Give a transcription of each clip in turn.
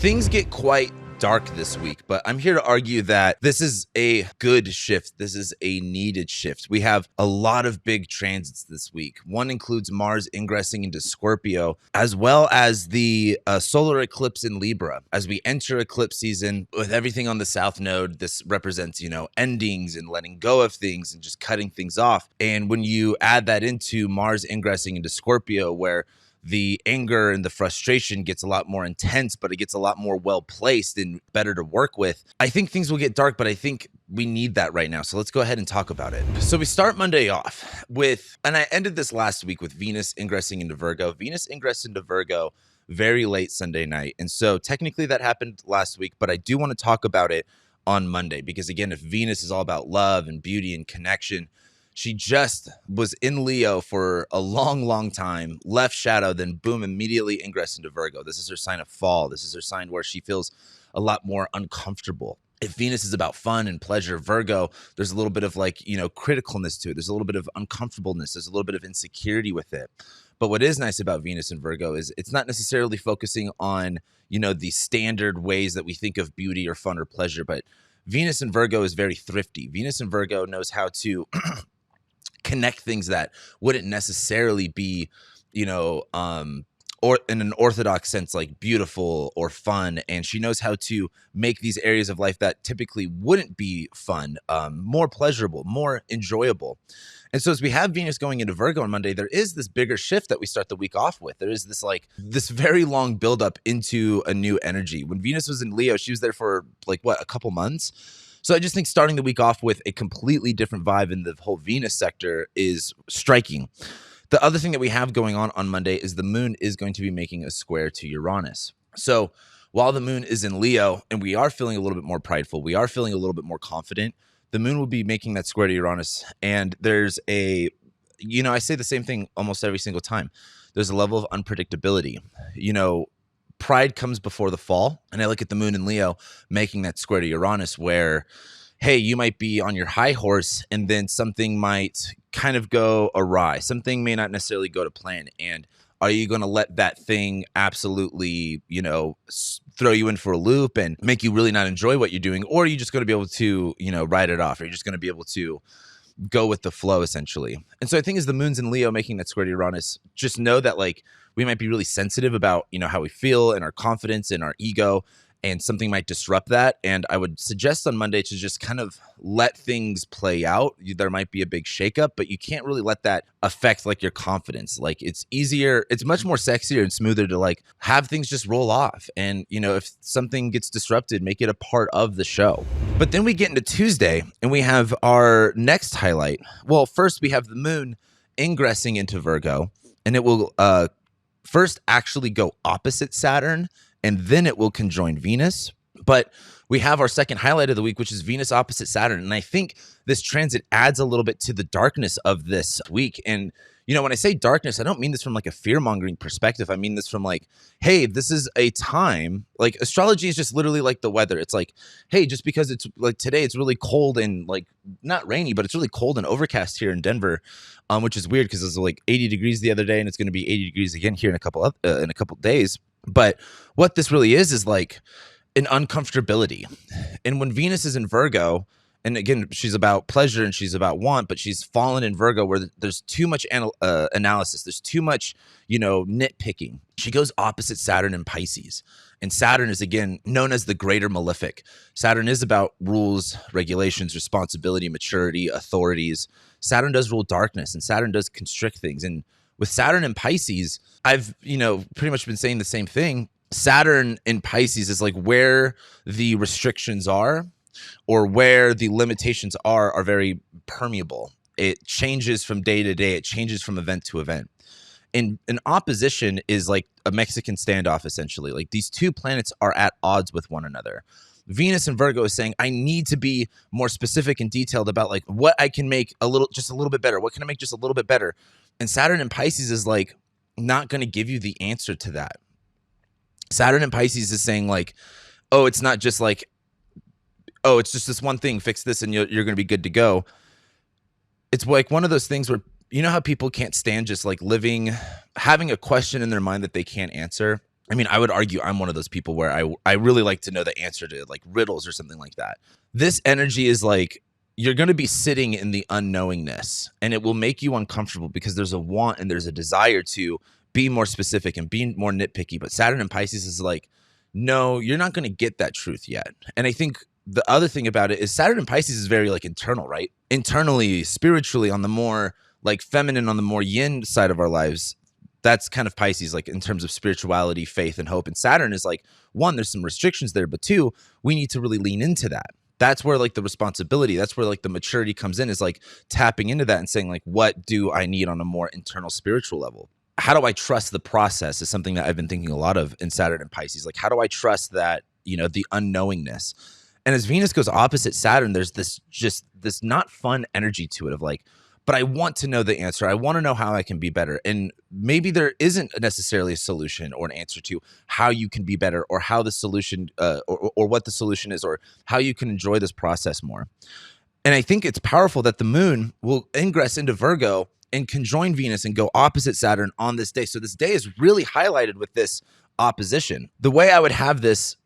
Things get quite dark this week, but I'm here to argue that this is a good shift. This is a needed shift. We have a lot of big transits this week. One includes Mars ingressing into Scorpio, as well as the solar eclipse in Libra. As we enter eclipse season with everything on the South Node, this represents, endings and letting go of things and just cutting things off. And when you add that into Mars ingressing into Scorpio, where the anger and the frustration gets a lot more intense, but it gets a lot more well-placed and better to work with. I think things will get dark, but I think we need that right now. So let's go ahead and talk about it. So we start Monday off with, and I ended this last week with Venus ingressing into Virgo. Venus ingressed into Virgo very late Sunday night. And so technically that happened last week, but I do want to talk about it on Monday because, again, if Venus is all about love and beauty and connection, she just was in Leo for a long, long time, left shadow, then boom, immediately ingress into Virgo. This is her sign of fall. This is her sign where she feels a lot more uncomfortable. If Venus is about fun and pleasure, Virgo, there's a little bit of criticalness to it. There's a little bit of uncomfortableness. There's a little bit of insecurity with it. But what is nice about Venus and Virgo is it's not necessarily focusing on, the standard ways that we think of beauty or fun or pleasure, but Venus and Virgo is very thrifty. Venus and Virgo knows how to connect things that wouldn't necessarily be, or in an orthodox sense, like beautiful or fun. And she knows how to make these areas of life that typically wouldn't be fun, more pleasurable, more enjoyable. And so as we have Venus going into Virgo on Monday, there is this bigger shift that we start the week off with. There is this very long buildup into a new energy. When Venus was in Leo, she was there for a couple months. So I just think starting the week off with a completely different vibe in the whole Venus sector is striking. The other thing that we have going on Monday is the moon is going to be making a square to Uranus. So while the moon is in Leo and we are feeling a little bit more prideful, we are feeling a little bit more confident, the moon will be making that square to Uranus. And there's I say the same thing almost every single time. There's a level of unpredictability. Pride comes before the fall. And I look at the moon in Leo making that square to Uranus where, hey, you might be on your high horse and then something might kind of go awry. Something may not necessarily go to plan. And are you going to let that thing absolutely, throw you in for a loop and make you really not enjoy what you're doing? Or are you just going to be able to, ride it off? Are you just going to be able to go with the flow, essentially? And so I think as the moon's in Leo making that square to Uranus, just know that we might be really sensitive about, how we feel and our confidence and our ego, and something might disrupt that. And I would suggest on Monday to just kind of let things play out. There might be a big shakeup, but you can't really let that affect your confidence. It's easier, it's much more sexier and smoother to have things just roll off. And, if something gets disrupted, make it a part of the show. But then we get into Tuesday and we have our next highlight. Well, first we have the moon ingressing into Virgo, and it will first actually go opposite Saturn, and then it will conjoin Venus. But we have our second highlight of the week, which is Venus opposite Saturn. And I think this transit adds a little bit to the darkness of this week. And, when I say darkness, I don't mean this from a fear-mongering perspective. I mean this from hey, this is a time, astrology is just literally like the weather. It's hey, just because it's today, it's really cold and not rainy, but it's really cold and overcast here in Denver, which is weird because it was 80 degrees the other day, and it's going to be 80 degrees again here in a couple days. But what this really is an uncomfortability. And when Venus is in Virgo, and again, she's about pleasure and she's about want, but she's fallen in Virgo where there's too much analysis. There's too much, nitpicking. She goes opposite Saturn in Pisces. And Saturn is, again, known as the greater malefic. Saturn is about rules, regulations, responsibility, maturity, authorities. Saturn does rule darkness, and Saturn does constrict things. And with Saturn in Pisces, I've, pretty much been saying the same thing. Saturn in Pisces is where the restrictions are, or where the limitations are very permeable. It changes from day to day. It changes from event to event. And an opposition is a Mexican standoff, essentially. These two planets are at odds with one another. Venus in Virgo is saying, I need to be more specific and detailed about what I can make just a little bit better. What can I make just a little bit better? And Saturn in Pisces is not going to give you the answer to that. Saturn in Pisces is saying oh, it's not just oh, it's just this one thing, fix this and you're going to be good to go. It's one of those things where, how people can't stand just having a question in their mind that they can't answer. I mean, I would argue I'm one of those people where I really like to know the answer to like riddles or something like that. This energy is like you're going to be sitting in the unknowingness, and it will make you uncomfortable because there's a want and there's a desire to be more specific and be more nitpicky. But Saturn and Pisces is like, no, you're not going to get that truth yet. And I think the other thing about it is Saturn and Pisces is very like internal, right? Internally, spiritually, on the more like feminine, on the more yin side of our lives. That's kind of Pisces, like in terms of spirituality, faith, and hope. And Saturn is like, one, there's some restrictions there, but two, we need to really lean into that. That's where like the responsibility, that's where like the maturity comes in, is like tapping into that and saying like, what do I need on a more internal spiritual level? How do I trust the process is something that I've been thinking a lot of in Saturn and Pisces. Like, how do I trust that, the unknowingness? And as Venus goes opposite Saturn, there's this not fun energy to it of like, but I want to know the answer. I want to know how I can be better. And maybe there isn't necessarily a solution or an answer to how you can be better, or how the solution or what the solution is, or how you can enjoy this process more. And I think it's powerful that the moon will ingress into Virgo and conjoin Venus and go opposite Saturn on this day. So this day is really highlighted with this opposition. The way I would have this,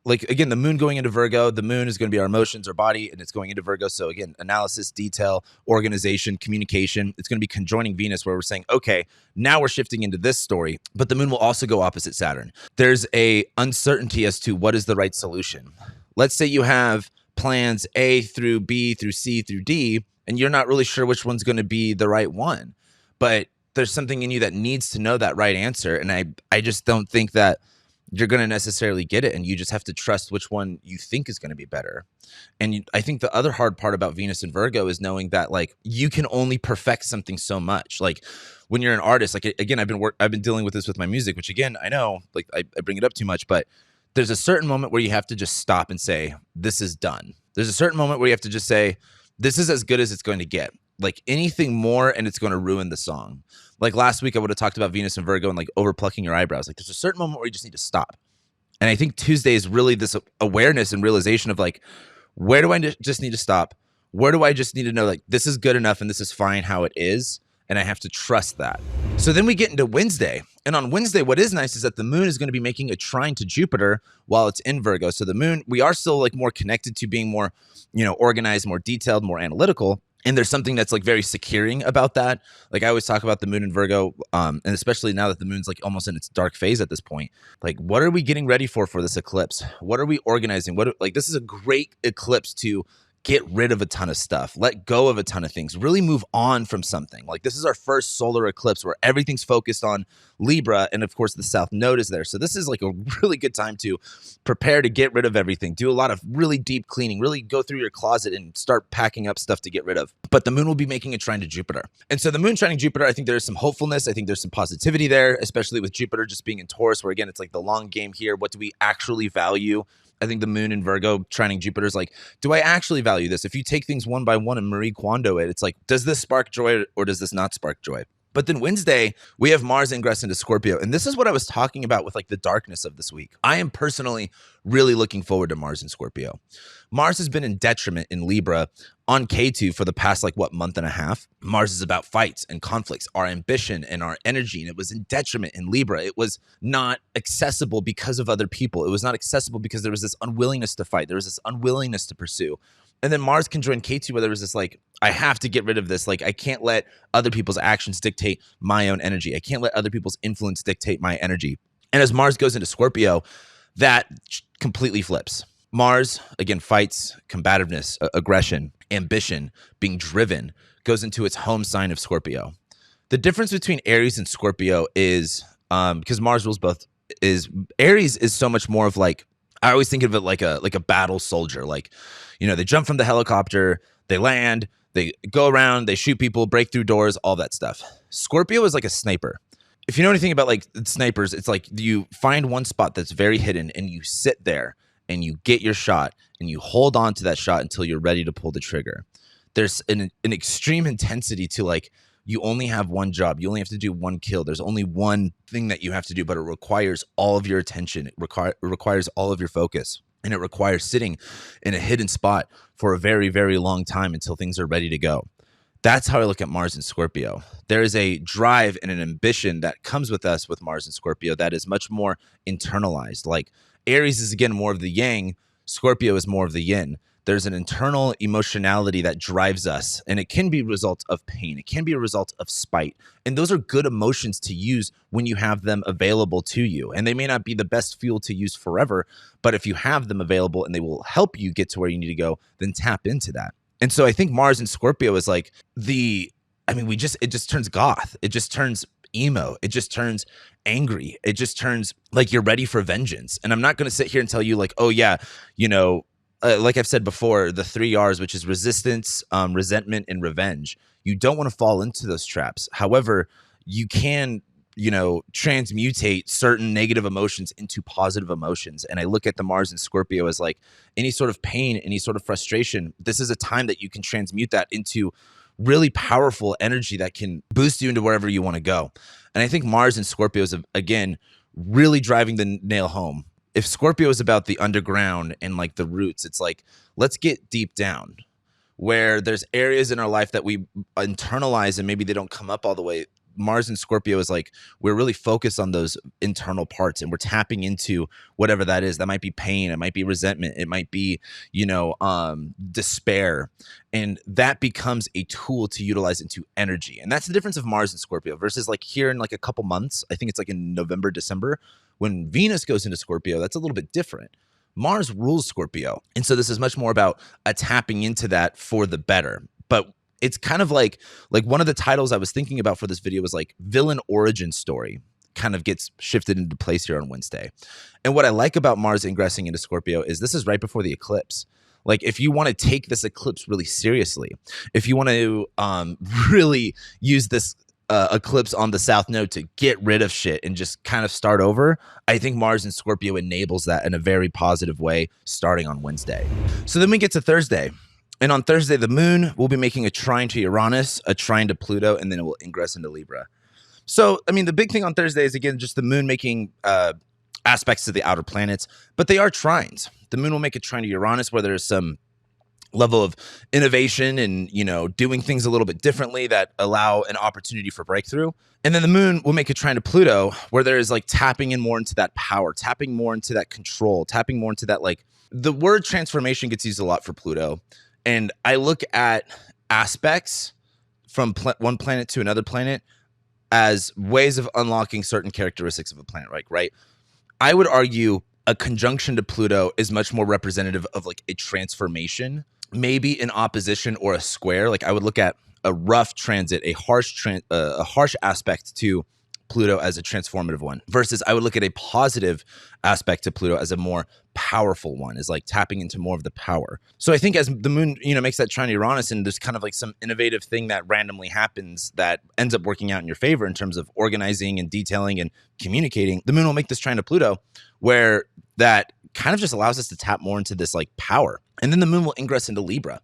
like, again, the moon going into Virgo, the moon is going to be our emotions, our body, and it's going into Virgo. So again, analysis, detail, organization, communication. It's going to be conjoining Venus, where we're saying, okay, now we're shifting into this story, but the moon will also go opposite Saturn. There's a uncertainty as to what is the right solution. Let's say you have plans A through B through C through D, and you're not really sure which one's going to be the right one, but there's something in you that needs to know that right answer. And I just don't think that you're going to necessarily get it, and you just have to trust which one you think is going to be better. And I think the other hard part about Venus and Virgo is knowing that like you can only perfect something so much. Like when you're an artist, like again, I've been dealing with this with my music, which again, I know like I bring it up too much, but there's a certain moment where you have to just stop and say, this is done. There's a certain moment where you have to just say, this is as good as it's going to get. Like anything more and it's going to ruin the song. Like last week, I would have talked about Venus and Virgo and like over plucking your eyebrows. Like there's a certain moment where you just need to stop. And I think Tuesday is really this awareness and realization of like, where do I just need to stop? Where do I just need to know like this is good enough and this is fine how it is? And I have to trust that. So then we get into Wednesday. And on Wednesday, what is nice is that the moon is going to be making a trine to Jupiter while it's in Virgo. So the moon, we are still like more connected to being more, organized, more detailed, more analytical. And there's something that's like very securing about that. Like I always talk about the moon in Virgo, and especially now that the moon's like almost in its dark phase at this point. Like, what are we getting ready for this eclipse? What are we organizing? This is a great eclipse to get rid of a ton of stuff, let go of a ton of things, really move on from something. Like this is our first solar eclipse where everything's focused on Libra. And of course the South Node is there. So this is like a really good time to prepare to get rid of everything, do a lot of really deep cleaning, really go through your closet and start packing up stuff to get rid of. But the moon will be making a trine to Jupiter. And so the moon trining Jupiter, I think there's some hopefulness. I think there's some positivity there, especially with Jupiter just being in Taurus, where again, it's like the long game here. What do we actually value? I think the moon in Virgo trining Jupiter is like, do I actually value this? If you take things one by one and Marie Kondo it, it's like, does this spark joy or does this not spark joy? But then Wednesday, we have Mars ingress into Scorpio. And this is what I was talking about with like the darkness of this week. I am personally really looking forward to Mars in Scorpio. Mars has been in detriment in Libra on K2 for the past month and a half. Mars is about fights and conflicts, our ambition and our energy. And it was in detriment in Libra. It was not accessible because of other people. It was not accessible because there was this unwillingness to fight. There was this unwillingness to pursue. And then Mars can join K2 where there was this I have to get rid of this. I can't let other people's actions dictate my own energy. I can't let other people's influence dictate my energy. And as Mars goes into Scorpio, that completely flips. Mars, again, fights, combativeness, aggression, ambition, being driven, goes into its home sign of Scorpio. The difference between Aries and Scorpio is, because Mars rules both, Aries is so much more of I always think of it like a battle soldier. They jump from the helicopter, they land, they go around, they shoot people, break through doors, all that stuff. Scorpio is like a sniper. If you know anything about snipers, it's like you find one spot that's very hidden and you sit there and you get your shot and you hold on to that shot until you're ready to pull the trigger. There's an extreme intensity to you only have one job. You only have to do one kill. There's only one thing that you have to do, but it requires all of your attention. It requires all of your focus. And it requires sitting in a hidden spot for a very, very long time until things are ready to go. That's how I look at Mars and Scorpio. There is a drive and an ambition that comes with us with Mars and Scorpio that is much more internalized. Like Aries is again more of the yang, Scorpio is more of the yin. There's an internal emotionality that drives us, and it can be a result of pain. It can be a result of spite. And those are good emotions to use when you have them available to you. And they may not be the best fuel to use forever, but if you have them available and they will help you get to where you need to go, then tap into that. And so I think Mars and Scorpio is like it just turns goth. It just turns emo. It just turns angry. It just turns like you're ready for vengeance. And I'm not going to sit here and tell you like, oh yeah, like I've said before, the 3 R's, which is resistance, resentment, and revenge. You don't want to fall into those traps. However, you can, transmutate certain negative emotions into positive emotions. And I look at the Mars and Scorpio as like any sort of pain, any sort of frustration. This is a time that you can transmute that into really powerful energy that can boost you into wherever you want to go. And I think Mars and Scorpio is, again, really driving the nail home. If Scorpio is about the underground and like the roots, it's like, let's get deep down where there's areas in our life that we internalize and maybe they don't come up all the way. Mars and Scorpio is like, we're really focused on those internal parts and we're tapping into whatever that is. That might be pain. It might be resentment. It might be, despair. And that becomes a tool to utilize into energy. And that's the difference of Mars and Scorpio versus like here in like a couple months. I think it's like in November, December, when Venus goes into Scorpio, that's a little bit different. Mars rules Scorpio. And so this is much more about tapping into that for the better. But it's kind of like one of the titles I was thinking about for this video was like villain origin story kind of gets shifted into place here on Wednesday. And what I like about Mars ingressing into Scorpio is this is right before the eclipse. Like if you want to take this eclipse really seriously, if you want to really use this eclipse on the South Node to get rid of shit and just kind of start over, I think Mars and Scorpio enables that in a very positive way starting on Wednesday. So then we get to Thursday. And on Thursday, the moon will be making a trine to Uranus, a trine to Pluto, and then it will ingress into Libra. So, I mean, the big thing on Thursday is, again, just the moon making aspects to the outer planets, but they are trines. The moon will make a trine to Uranus where there's some level of innovation and, doing things a little bit differently that allow an opportunity for breakthrough. And then the moon will make a trine to Pluto where there is like tapping in more into that power, tapping more into that control, tapping more into that, like the word transformation gets used a lot for Pluto. And I look at aspects from one planet to another planet as ways of unlocking certain characteristics of a planet, right? I would argue a conjunction to Pluto is much more representative of like a transformation, maybe in opposition or a square. Like I would look at a rough transit, a harsh aspect to Pluto as a transformative one, versus I would look at a positive aspect to Pluto as a more powerful one, is like tapping into more of the power. So I think as the moon, makes that trine to Uranus and there's kind of like some innovative thing that randomly happens that ends up working out in your favor in terms of organizing and detailing and communicating, the moon will make this trine to Pluto where that kind of just allows us to tap more into this like power. And then the moon will ingress into Libra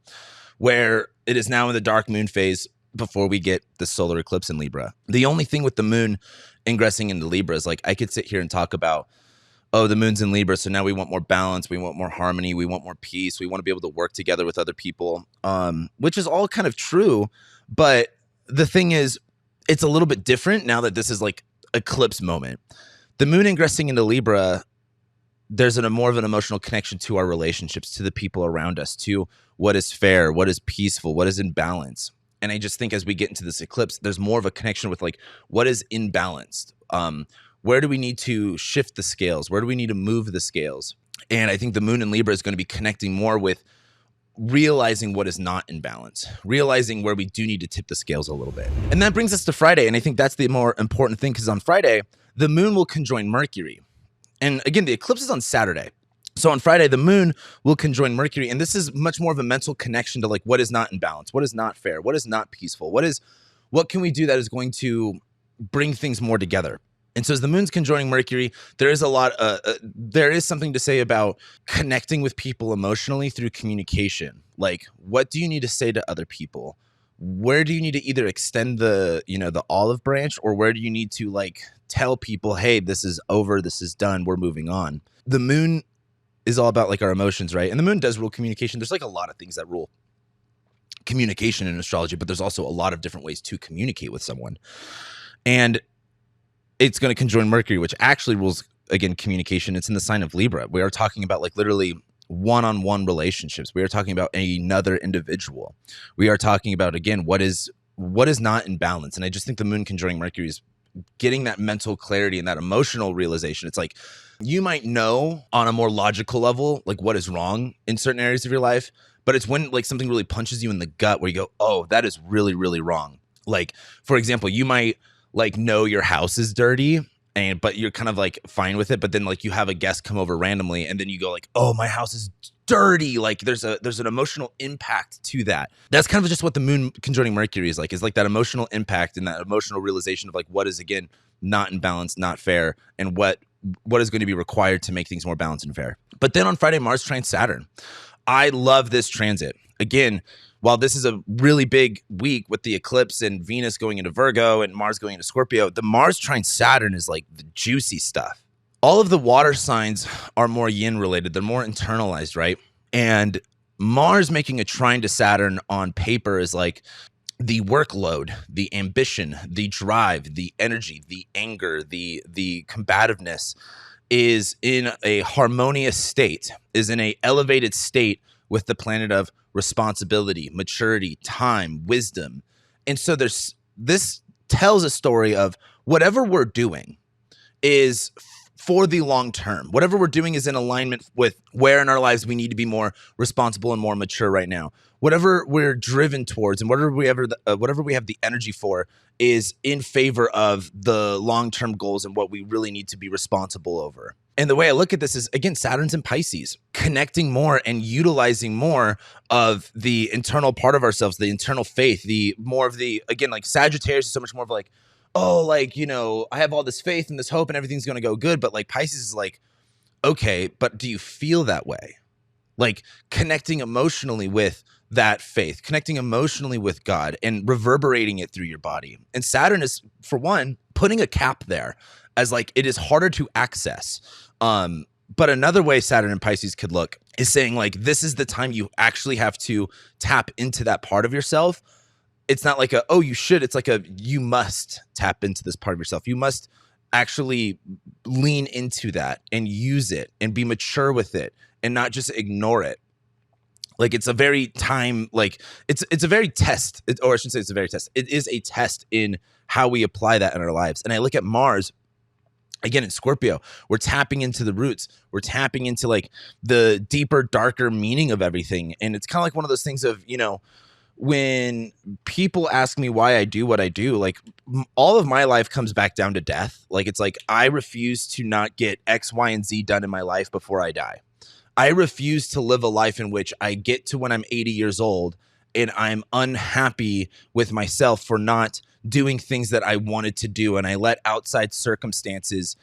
where it is now in the dark moon phase before we get the solar eclipse in Libra. The only thing with the moon ingressing into Libra is like I could sit here and talk about, oh, the moon's in Libra, so now we want more balance, we want more harmony, we want more peace, we want to be able to work together with other people, which is all kind of true. But the thing is, it's a little bit different now that this is like eclipse moment. The moon ingressing into Libra, there's a more of an emotional connection to our relationships, to the people around us, to what is fair, what is peaceful, what is in balance. And I just think as we get into this eclipse, there's more of a connection with like what is imbalanced. Where do we need to shift the scales? Where do we need to move the scales? And I think the moon in Libra is going to be connecting more with realizing what is not in balance, realizing where we do need to tip the scales a little bit. And that brings us to Friday. And I think that's the more important thing because on Friday, the moon will conjoin Mercury. And again, the eclipse is on Saturday. So on Friday, the moon will conjoin Mercury, and this is much more of a mental connection to like what is not in balance, what is not fair, what is not peaceful, what can we do that is going to bring things more together. And so as the moon's conjoining Mercury, there is there is something to say about connecting with people emotionally through communication. Like, what do you need to say to other people? Where do you need to either extend the olive branch, or where do you need to like tell people, hey, this is over, this is done, we're moving on. The moon is all about like our emotions, right? And the moon does rule communication. There's like a lot of things that rule communication in astrology, but there's also a lot of different ways to communicate with someone. And it's going to conjoin Mercury, which actually rules, again, communication. It's in the sign of Libra. We are talking about like literally one-on-one relationships. We are talking about another individual. We are talking about, again, what is not in balance. And I just think the moon conjoining Mercury is getting that mental clarity and that emotional realization. It's like you might know on a more logical level like what is wrong in certain areas of your life, but it's when like something really punches you in the gut where you go, oh, that is really, really wrong. Like, for example, you might like know your house is dirty, but you're kind of like fine with it, but then like you have a guest come over randomly and then you go like, oh, my house is dirty. Like there's an emotional impact to that. That's kind of just what the moon conjoining Mercury is like that emotional impact and that emotional realization of like what is, again, not in balance, not fair, and what is going to be required to make things more balanced and fair. But then on Friday, Mars trines Saturn. I love this transit. Again, while this is a really big week with the eclipse and Venus going into Virgo and Mars going into Scorpio, the Mars trine Saturn is like the juicy stuff. All of the water signs are more yin related. They're more internalized, right? And Mars making a trine to Saturn on paper is like the workload, the ambition, the drive, the energy, the anger, the combativeness is in a harmonious state, is in a elevated state with the planet of responsibility, maturity, time, wisdom. And so this tells a story of whatever we're doing is for the long term. Whatever we're doing is in alignment with where in our lives we need to be more responsible and more mature right now. Whatever we're driven towards and whatever we have the energy for is in favor of the long-term goals and what we really need to be responsible over. And the way I look at this is, again, Saturn's in Pisces, connecting more and utilizing more of the internal part of ourselves, the internal faith, again, like Sagittarius is so much more of like, oh, like, you know, I have all this faith and this hope and everything's going to go good. But like Pisces is like, okay, but do you feel that way? Like connecting emotionally with that faith, connecting emotionally with God and reverberating it through your body. And Saturn is, for one, putting a cap there as like it is harder to access. But another way Saturn and Pisces could look is saying like this is the time you actually have to tap into that part of yourself. It's not like you should. It's like you must tap into this part of yourself. You must actually lean into that and use it and be mature with it and not just ignore it. Like it's a very time, like it's a very test, or I shouldn't say it's a very test. It is a test in how we apply that in our lives. And I look at Mars, again, in Scorpio, we're tapping into the roots. We're tapping into like the deeper, darker meaning of everything. And it's kind of like one of those things of, you know, when people ask me why I do what I do, like all of my life comes back down to death. Like it's like I refuse to not get X, Y, and Z done in my life before I die. I refuse to live a life in which I get to when I'm 80 years old and I'm unhappy with myself for not doing things that I wanted to do, and I let outside circumstances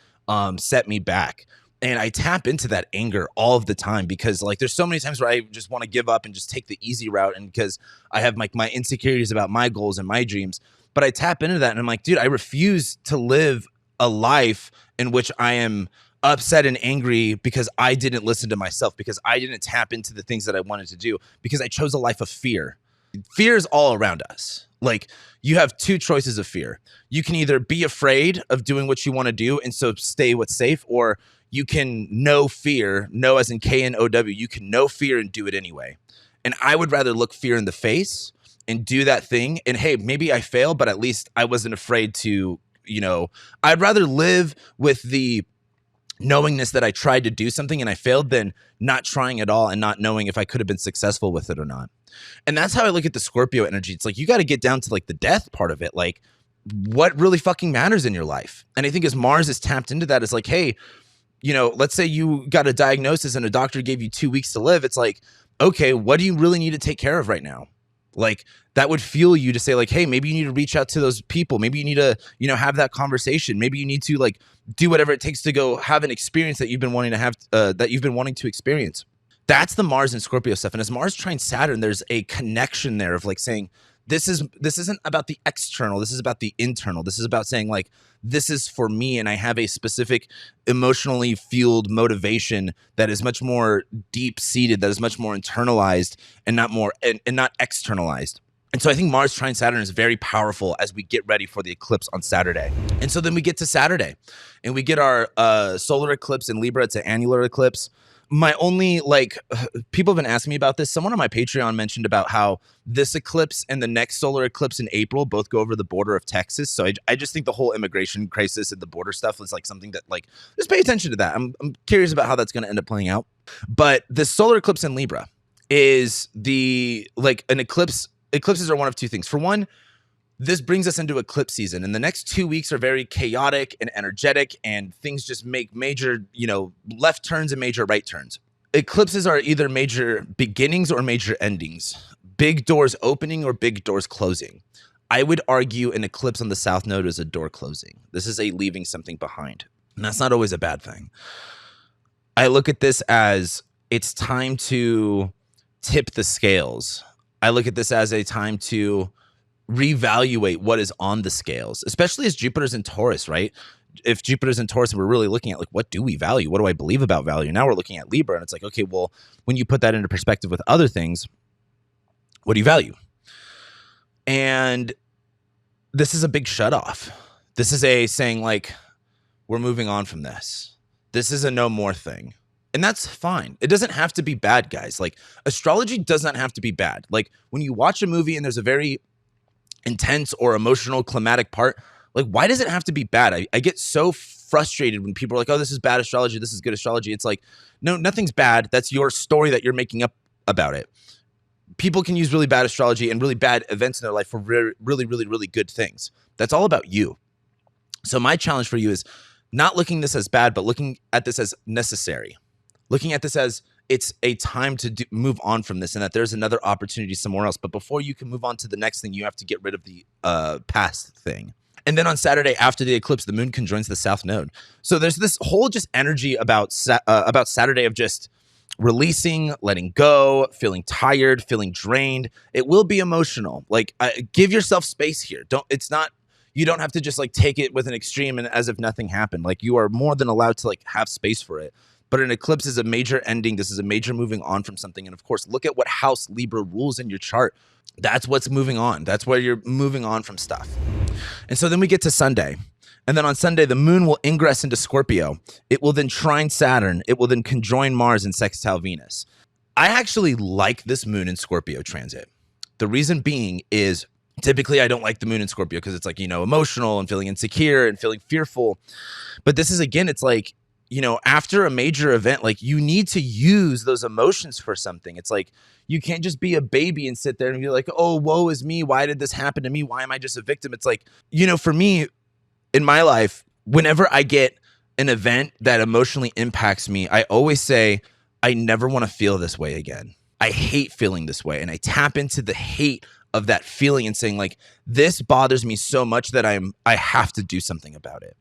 set me back. And I tap into that anger all of the time because like there's so many times where I just want to give up and just take the easy route, and because I have like my insecurities about my goals and my dreams. But I tap into that and I'm like, dude, I refuse to live a life in which I am upset and angry because I didn't listen to myself, because I didn't tap into the things that I wanted to do, because I chose a life of fear. Fear is all around us. Like you have two choices of fear. You can either be afraid of doing what you want to do and so stay what's safe, or you can know fear, know as in K-N-O-W, you can know fear and do it anyway. And I would rather look fear in the face and do that thing. And hey, maybe I fail, but at least I wasn't afraid to, you know, I'd rather live with the knowingness that I tried to do something and I failed than not trying at all and not knowing if I could have been successful with it or not. And that's how I look at the Scorpio energy. It's like, you got to get down to like the death part of it. Like what really fucking matters in your life. And I think as Mars is tapped into that, it's like, hey, you know, let's say you got a diagnosis and a doctor gave you 2 weeks to live. It's like, okay, what do you really need to take care of right now? Like that would fuel you to say like, hey, maybe you need to reach out to those people. Maybe you need to, you know, have that conversation. Maybe you need to like do whatever it takes to go have an experience that you've been wanting to have, that you've been wanting to experience. That's the Mars and Scorpio stuff. And as Mars trines Saturn, there's a connection there of like saying, This isn't about the external. This is about the internal. This is about saying like, this is for me, and I have a specific emotionally fueled motivation that is much more deep seated, that is much more internalized and not externalized. And so I think Mars trine Saturn is very powerful as we get ready for the eclipse on Saturday. And so then we get to Saturday and we get our solar eclipse in Libra. It's an annular eclipse. My only, people have been asking me about this. Someone on my Patreon mentioned about how this eclipse and the next solar eclipse in April both go over the border of Texas. So I just think the whole immigration crisis and the border stuff is like something that just pay attention to that. I'm curious about how that's going to end up playing out. But the solar eclipse in Libra is an eclipse. Eclipses are one of two things. For one, this brings us into eclipse season, and the next 2 weeks are very chaotic and energetic, and things just make major, left turns and major right turns. Eclipses are either major beginnings or major endings, big doors opening or big doors closing. I would argue an eclipse on the South Node is a door closing. This is a leaving something behind, and that's not always a bad thing. I look at this as it's time to tip the scales. I look at this as a time to reevaluate what is on the scales, especially as Jupiter's in Taurus, right? If Jupiter's in Taurus and we're really looking at what do we value? What do I believe about value? Now we're looking at Libra and it's like, okay, well, when you put that into perspective with other things, what do you value? And this is a big shutoff. This is a saying we're moving on from this. This is a no more thing. And that's fine. It doesn't have to be bad, guys. Astrology does not have to be bad. When you watch a movie and there's a very intense or emotional climatic part, why does it have to be bad? I get so frustrated when people are like, oh, this is bad astrology, this is good astrology. It's like, no, nothing's bad. That's your story that you're making up about it. People can use really bad astrology and really bad events in their life for really, really, really, really good things. That's all about you. So my challenge for you is not looking at this as bad, but looking at this as necessary. Looking at this as it's a time to move on from this and that there's another opportunity somewhere else. But before you can move on to the next thing, you have to get rid of the past thing. And then on Saturday after the eclipse, the moon conjoins the South Node. So there's this whole just energy about Saturday of just releasing, letting go, feeling tired, feeling drained. It will be emotional. Give yourself space here. You don't have to just take it with an extreme and as if nothing happened. You are more than allowed to have space for it. But an eclipse is a major ending. This is a major moving on from something. And of course, look at what house Libra rules in your chart. That's what's moving on. That's where you're moving on from stuff. And so then we get to Sunday. And then on Sunday, the moon will ingress into Scorpio. It will then trine Saturn. It will then conjoin Mars and sextile Venus. I actually like this moon in Scorpio transit. The reason being is typically I don't like the moon in Scorpio because it's emotional and feeling insecure and feeling fearful. But this is, again, it's after a major event, you need to use those emotions for something. It's you can't just be a baby and sit there and be like, oh, woe is me. Why did this happen to me? Why am I just a victim? It's for me in my life, whenever I get an event that emotionally impacts me, I always say, I never want to feel this way again. I hate feeling this way. And I tap into the hate of that feeling and saying this bothers me so much that I have to do something about it.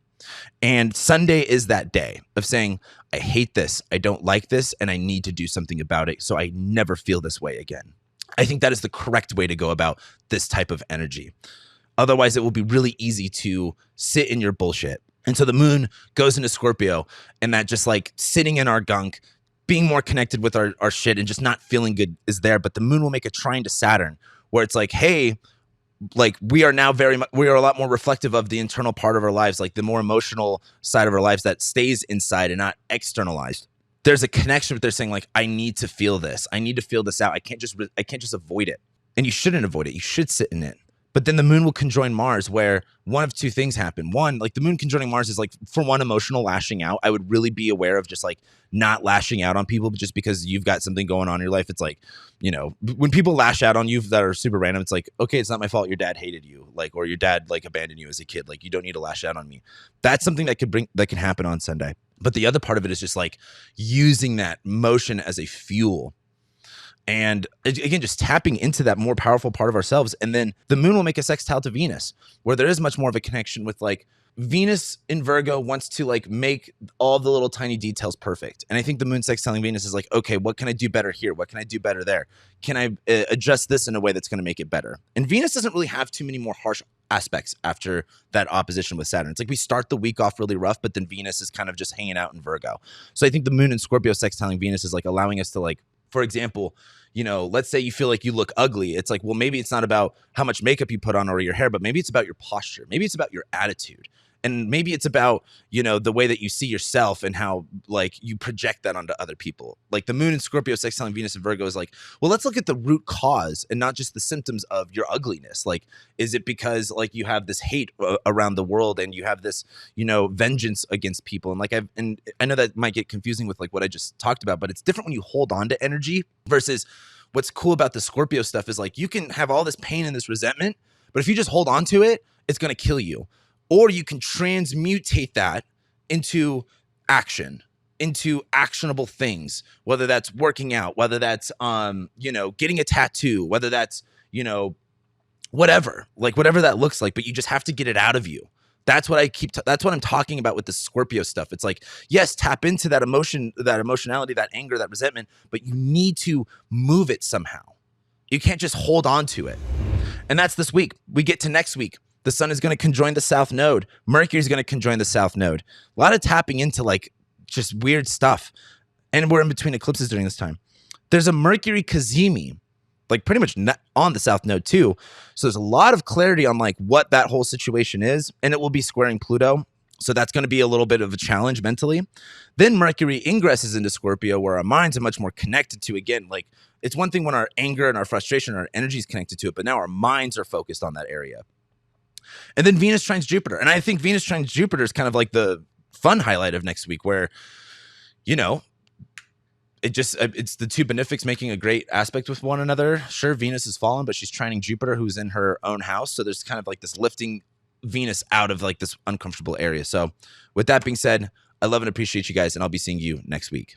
And Sunday is that day of saying, I hate this, I don't like this, and I need to do something about it so I never feel this way again. I think that is the correct way to go about this type of energy. Otherwise, it will be really easy to sit in your bullshit. And so the moon goes into Scorpio, and that just sitting in our gunk, being more connected with our shit and just not feeling good is there. But the moon will make a trine to Saturn where it's hey, we are now we are a lot more reflective of the internal part of our lives, the more emotional side of our lives that stays inside and not externalized. There's a connection with they're saying I need to feel this. I need to feel this out. I can't just avoid it. And you shouldn't avoid it. You should sit in it. But then the moon will conjoin Mars where one of two things happen. One, the moon conjoining Mars is for one, emotional lashing out. I would really be aware of just not lashing out on people just because you've got something going on in your life. It's when people lash out on you that are super random, it's okay, it's not my fault your dad hated you, or your dad abandoned you as a kid. You don't need to lash out on me. That's something that can happen on Sunday. But the other part of it is just using that motion as a fuel. And again, just tapping into that more powerful part of ourselves. And then the moon will make a sextile to Venus, where there is much more of a connection with Venus in Virgo wants to like make all the little tiny details perfect. And I think the moon sextiling Venus is like, okay, what can I do better here? What can I do better there? Can I adjust this in a way that's going to make it better? And Venus doesn't really have too many more harsh aspects after that opposition with Saturn. It's like we start the week off really rough, but then Venus is kind of just hanging out in Virgo. So I think the moon in Scorpio sextiling Venus is like allowing us to like, for example, you know, let's say you feel like you look ugly. It's like, well, maybe it's not about how much makeup you put on or your hair, but maybe it's about your posture. Maybe it's about your attitude. And maybe it's about, you know, the way that you see yourself and how like you project that onto other people. Like the moon in Scorpio sextiling Venus and Virgo is like, well, let's look at the root cause and not just the symptoms of your ugliness. Like, is it because like you have this hate around the world and you have this, you know, vengeance against people? And like and I know that might get confusing with like what I just talked about, but it's different when you hold on to energy versus what's cool about the Scorpio stuff is like you can have all this pain and this resentment, but if you just hold on to it, it's going to kill you. Or you can transmutate that into action, into actionable things, whether that's working out, whether that's, you know, getting a tattoo, whether that's, you know, whatever that looks like, but you just have to get it out of you. That's what that's what I'm talking about with the Scorpio stuff. It's like, yes, tap into that emotion, that emotionality, that anger, that resentment, but you need to move it somehow. You can't just hold on to it. And that's this week. We get to next week. The sun is going to conjoin the south node. Mercury is going to conjoin the south node. A lot of tapping into like just weird stuff. And we're in between eclipses during this time. There's a Mercury Cazimi, like pretty much on the south node too. So there's a lot of clarity on like what that whole situation is. And it will be squaring Pluto. So that's going to be a little bit of a challenge mentally. Then Mercury ingresses into Scorpio where our minds are much more connected to, again, like it's one thing when our anger and our frustration, our energy is connected to it, but now our minds are focused on that area. And then Venus trines Jupiter. And I think Venus trines Jupiter is kind of like the fun highlight of next week where, you know, it's the two benefics making a great aspect with one another. Sure, Venus is fallen, but she's trining Jupiter, who's in her own house. So there's kind of like this lifting Venus out of like this uncomfortable area. So with that being said, I love and appreciate you guys, and I'll be seeing you next week.